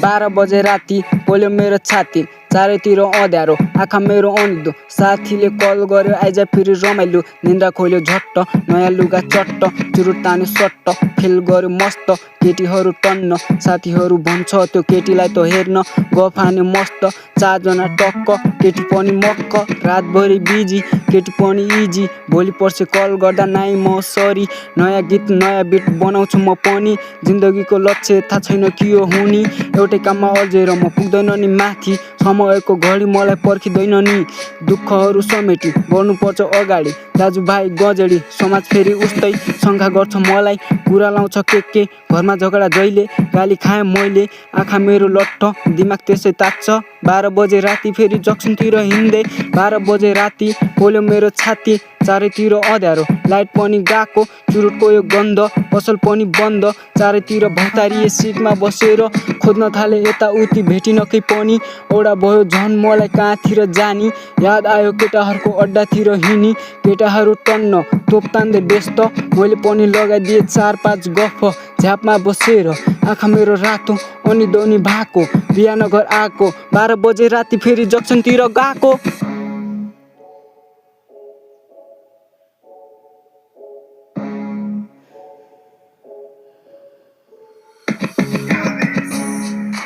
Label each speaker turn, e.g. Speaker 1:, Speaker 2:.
Speaker 1: 12 बजे राति पोल्यो मेरो छाती चारैतिर अँध्यारो आँखा मेरो अनिदो साथीले कल गर्यो आइज फेरि रमाइलो निन्द्रा खोल्यो झट्ट नयाँ लुगा चट्ट चुरुट तान्यो सट्ट फेल गर्यो मस्त केटीहरू टन्न साथीहरू भन्छ त्यो केटीलाई त हेर्न गफ हान्यो मस्त 4 जना टक्क केटी पनि मक्क रातभरि बिजी केटी पनि इजी भोलि पर्सि कल गर्दा नाइ म सरी नयाँ गीत नयाँ बिट बनाउँछु म पनि जिन्दगीको लक्ष्य थाहा छैन के हो हुने एउटै काममा अल्झेर म पुग्दैन नि माथि समयको घडी मलाई पर्खिँदैन नि दुःखहरू समेटी गर्नुपर्छ अगाडि दाजुभाइ गजेडी समाज फेरि उस्तै शङ्का गर्छ मलाई कुरा लाउँछ के घरमा झगडा जहिले गाली खाएँ मैले आँखा मेरो लट्ठ दिमाग त्यसै तात्छ 12 बजे राति फेरि जक्सनतिर हिँड्दै 12 बजे राति पोल्यो मेरो छाती चारैतिर अँध्यारो लाइट पनि गएको चुरुटको यो गन्ध पसल पनि बन्द चारैतिर भौतारिए सिटमा बसेर खोज्न थाले यताउति भेटिनकै पनि ओडा भयो झन् मलाई कहाँतिर जानी याद आयो केटाहरूको अड्डातिर हिँडी केटाहरू टन्न तोप तान्दै व्यस्त मैले पनि लगाइदिएँ 4-5 गफ झ्यापमा बसेर आँखा मेरो रातो अनि दौनी भएको बिहान घर आएको 12 बजे राति फेरि जक्सनतिर गएको।